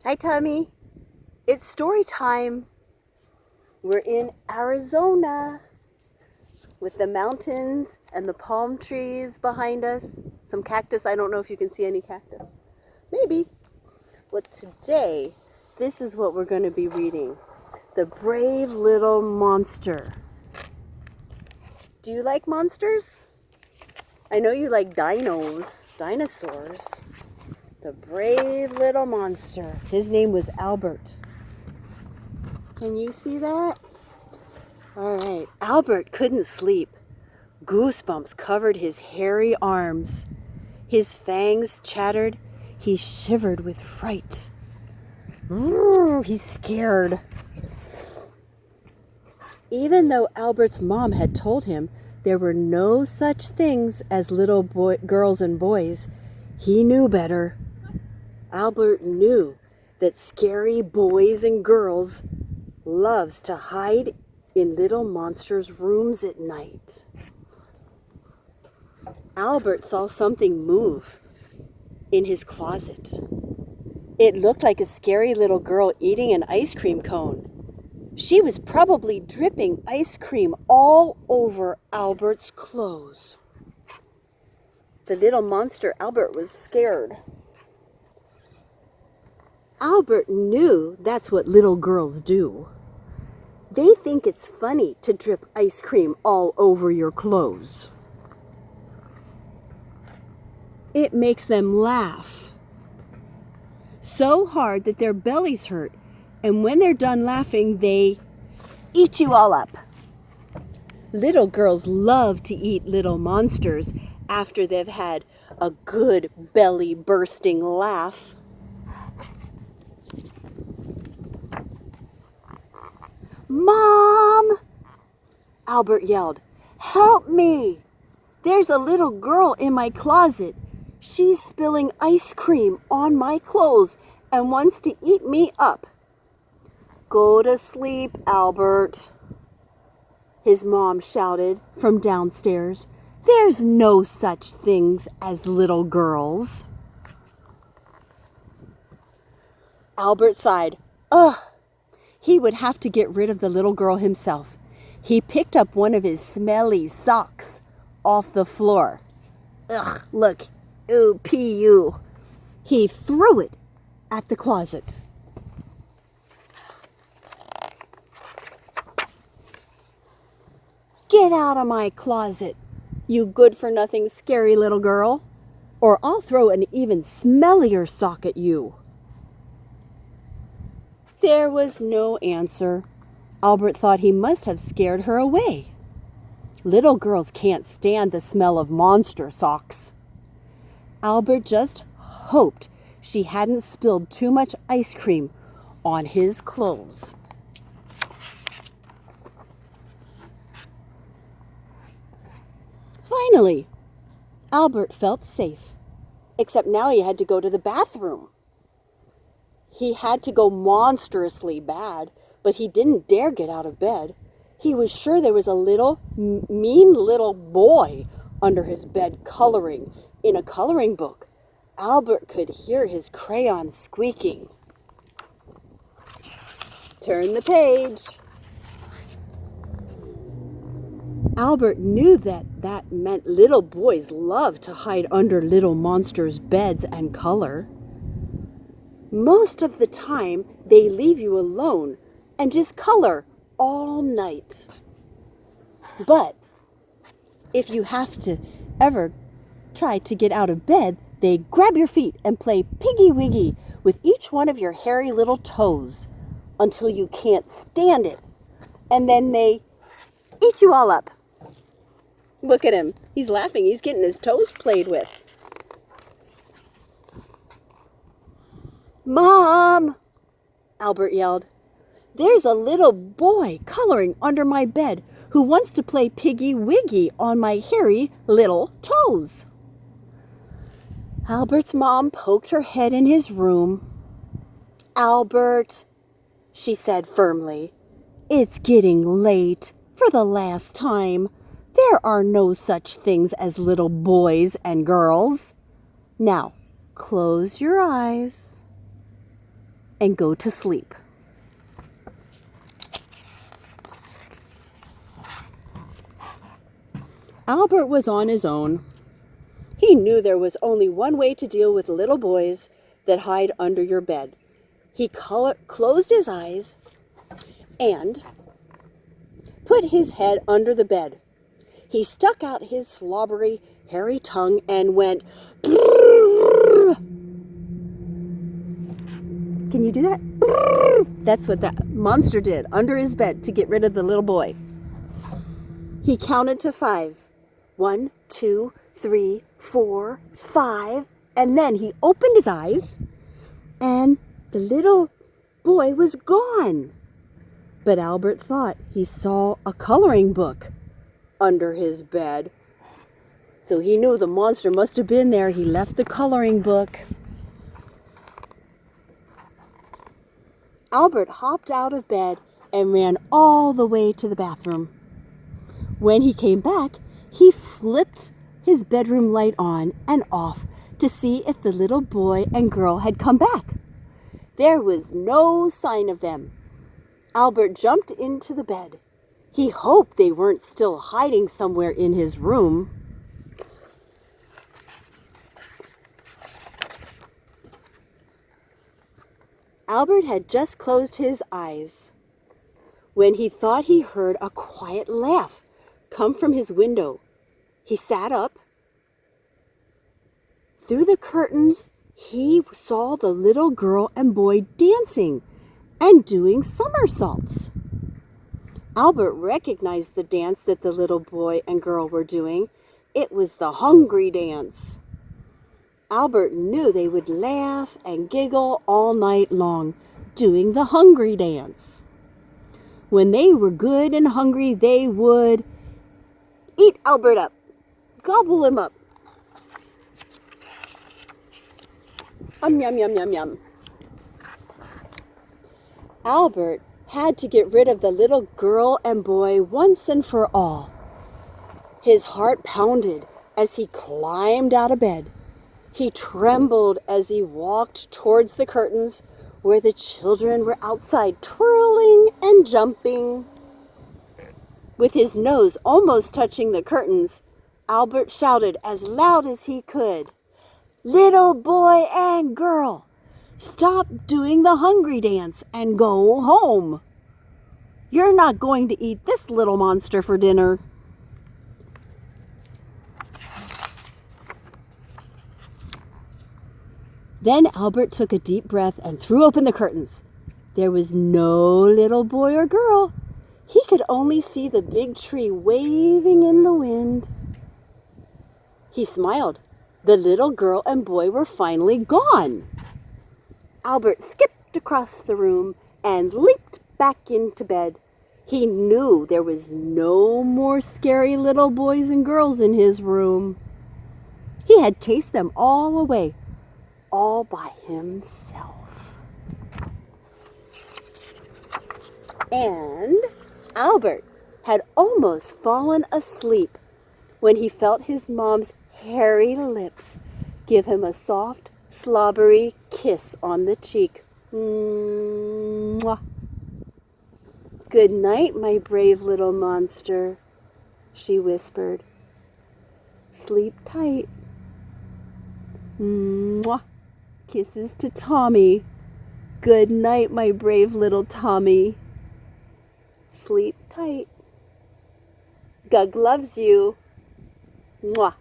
Hi, Tommy. It's story time. We're in Arizona with the mountains and the palm trees behind us. Some cactus. I don't know if you can see any cactus. Maybe. But today, this is what we're going to be reading. The Brave Little Monster. Do you like monsters? I know you like dinosaurs. The Brave Little Monster. His name was Albert. Can you see that? All right. Albert couldn't sleep. Goosebumps covered his hairy arms. His fangs chattered. He shivered with fright. He's scared. Even though Albert's mom had told him there were no such things as little girls and boys, he knew better. Albert knew that scary boys and girls loves to hide in little monsters' rooms at night. Albert saw something move in his closet. It looked like a scary little girl eating an ice cream cone. She was probably dripping ice cream all over Albert's clothes. The little monster Albert was scared. Albert knew that's what little girls do. They think it's funny to drip ice cream all over your clothes. It makes them laugh so hard that their bellies hurt, and when they're done laughing, they eat you all up. Little girls love to eat little monsters after they've had a good belly-bursting laugh. "Mom!" Albert yelled. "Help me! There's a little girl in my closet. She's spilling ice cream on my clothes and wants to eat me up." "Go to sleep, Albert," his mom shouted from downstairs. "There's no such things as little girls." Albert sighed. Ugh! He would have to get rid of the little girl himself. He picked up one of his smelly socks off the floor. Ugh, look. Ooh, P.U. He threw it at the closet. "Get out of my closet, you good-for-nothing scary little girl, or I'll throw an even smellier sock at you." There was no answer. Albert thought he must have scared her away. Little girls can't stand the smell of monster socks. Albert just hoped she hadn't spilled too much ice cream on his clothes. Finally, Albert felt safe, except now he had to go to the bathroom. He had to go monstrously bad, but he didn't dare get out of bed. He was sure there was a mean little boy under his bed coloring in a coloring book. Albert could hear his crayon squeaking. Turn the page. Albert knew that meant little boys love to hide under little monsters' beds and color. Most of the time, they leave you alone and just color all night. But if you have to ever try to get out of bed, they grab your feet and play piggy-wiggy with each one of your hairy little toes until you can't stand it. And then they eat you all up. Look at him. He's laughing. He's getting his toes played with. "Mom!" Albert yelled. "There's a little boy coloring under my bed who wants to play piggy-wiggy on my hairy little toes." Albert's mom poked her head in his room. "Albert," she said firmly, "it's getting late. For the last time, there are no such things as little boys and girls. Now, close your eyes." and go to sleep. Albert was on his own. He knew there was only one way to deal with little boys that hide under your bed. He closed his eyes and put his head under the bed. He stuck out his slobbery, hairy tongue and went, "Brrr." Can you do that? "Brrr." That's what that monster did under his bed to get rid of the little boy. He counted to 5. 1, 2, 3, 4, 5. And then he opened his eyes and the little boy was gone. But Albert thought he saw a coloring book under his bed. So he knew the monster must have been there. He left the coloring book. Albert hopped out of bed and ran all the way to the bathroom. When he came back, he flipped his bedroom light on and off to see if the little boy and girl had come back. There was no sign of them. Albert jumped into the bed. He hoped they weren't still hiding somewhere in his room. Albert had just closed his eyes when he thought he heard a quiet laugh come from his window. He sat up. Through the curtains, he saw the little girl and boy dancing and doing somersaults. Albert recognized the dance that the little boy and girl were doing. It was the hungry dance. Albert knew they would laugh and giggle all night long, doing the hungry dance. When they were good and hungry, they would eat Albert up, gobble him up. Yum, yum, yum, yum. Albert had to get rid of the little girl and boy once and for all. His heart pounded as he climbed out of bed. He trembled as he walked towards the curtains where the children were outside twirling and jumping. With his nose almost touching the curtains, Albert shouted as loud as he could, "Little boy and girl, stop doing the hungry dance and go home. You're not going to eat this little monster for dinner." Then Albert took a deep breath and threw open the curtains. There was no little boy or girl. He could only see the big tree waving in the wind. He smiled. The little girl and boy were finally gone. Albert skipped across the room and leaped back into bed. He knew there was no more scary little boys and girls in his room. He had chased them all away, all by himself. And Albert had almost fallen asleep when he felt his mom's hairy lips give him a soft, slobbery kiss on the cheek. Mwah. "Good night, my brave little monster," she whispered. "Sleep tight." Mwah. Kisses to Tommy. "Good night, my brave little Tommy. Sleep tight. Gug loves you." Mwah.